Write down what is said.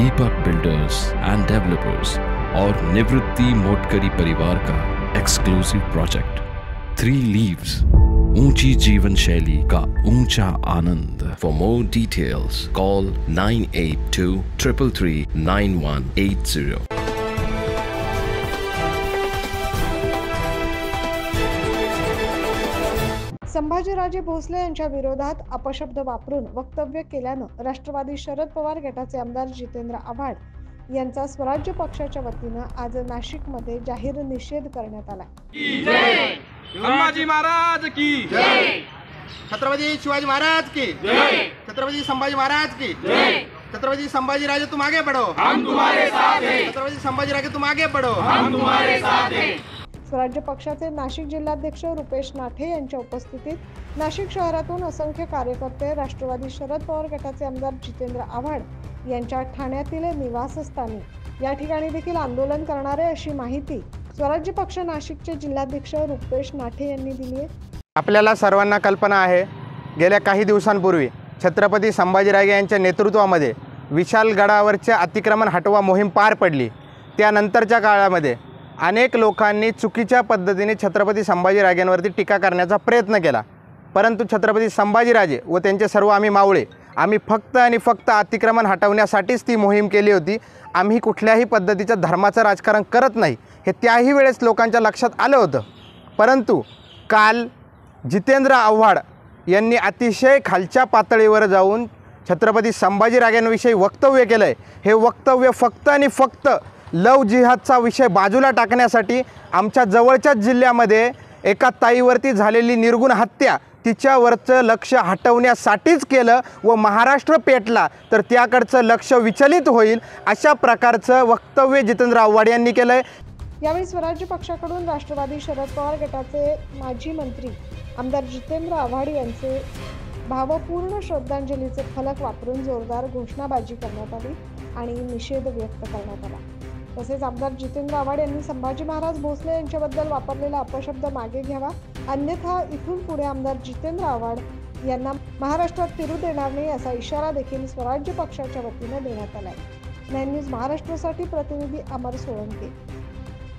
Deepak builders end developers और निवृत्ति मोटकरी परिवार का एक्सक्लूसिव प्रोजेक्ट 3 लीव्स, ऊंची जीवन शैली का ऊंचा आनंद। For more details call 9823339180। Sambhajiraje Bhosale यांच्या विरोधात अपशब्द वापरून वक्तव्य केल्यानं राष्ट्रवादी शरद पवार गटाचे आमदार जितेंद्र आव्हाड यांचा स्वराज्य पक्षाच्या वतीनं आज नाशिकमध्ये जाहीर निषेध करण्यात आला। संभाजी महाराज की जय, छत्रपति शिवाजी महाराज की जय, छत्रपति संभाजी महाराज की जय, छत्रपति संभाजी राजे तुम आगे बढ़ो, हम तुम्हारे साथ हैं, छत्रपति संभाजी राजे तुम आगे बढ़ो, हम तुम्हारे साथ हैं। स्वराज्य पक्षाचे नाशिक जिल्हाध्यक्ष रुपेश नाठे यांच्या उपस्थितीत नाशिक शहरातून असंख्य कार्यकर्ते राष्ट्रवादी शरद पवार गटाचे आमदार जितेंद्र आव्हाड यांच्या ठाण्यातील निवासस्थानी या ठिकाणी देखील आंदोलन करणारे अशी माहिती स्वराज्य पक्ष नाशिकचे जिल्हाध्यक्ष रुपेश नाठे यांनी दिली आहे। आपल्याला सर्वांना कल्पना आहे, गेल्या काही दिवसांपूर्वी छत्रपती संभाजीराजे यांच्या नेतृत्वामध्ये विशालगडावरच्या अतिक्रमण हटवा मोहीम पार पडली। त्यानंतरच्या काळामध्ये अनेक लोकांनी चुकीच्या पद्धतीने छत्रपती संभाजीराजेंवरती टीका करण्याचा प्रयत्न केला, परंतु छत्रपती संभाजीराजे व त्यांचे सर्व आम्ही मावळे आम्ही फक्त आणि फक्त अतिक्रमण हटवण्यासाठीच ती मोहीम केली होती। आम्ही कुठल्याही पद्धतीचं धर्माचं राजकारण करत नाही हे त्याही वेळेस लोकांच्या लक्षात आलं होतं। परंतु काल जितेंद्र आव्हाड यांनी अतिशय खालच्या पातळीवर जाऊन छत्रपती संभाजीराजेंविषयी वक्तव्य केलं आहे। हे वक्तव्य फक्त आणि फक्त लव जिहादचा विषय बाजूला टाकण्यासाठी आमच्या जवळच्याच जिल्ह्यामध्ये एका ताईवरती झालेली निर्गुण हत्या तिच्यावरचं लक्ष हटवण्यासाठीच केलं व महाराष्ट्र पेटला तर त्याकडचं लक्ष विचलित होईल अशा प्रकारचं वक्तव्य जितेंद्र आव्हाड यांनी केलं आहे। यावेळी स्वराज्य पक्षाकडून राष्ट्रवादी शरद पवार गटाचे माजी मंत्री आमदार जितेंद्र आव्हाड यांचे भावपूर्ण श्रद्धांजलीचे फलक वापरून जोरदार घोषणाबाजी करण्यात आली आणि निषेध व्यक्त करण्यात आला। तसेच आमदार जितेंद्र आव्हाड यांनी संभाजी महाराज भोसले यांच्याबद्दल वापरलेला अपशब्द मागे घ्यावा, अन्यथा इथून पुढे आमदार जितेंद्र आव्हाड यांना महाराष्ट्रात फिरू देणार नाही असा इशारा देखील स्वराज्य पक्षाच्या वतीने देण्यात आला आहे। 9 न्यूज महाराष्ट्रासाठी प्रतिनिधी अमर सोळंके।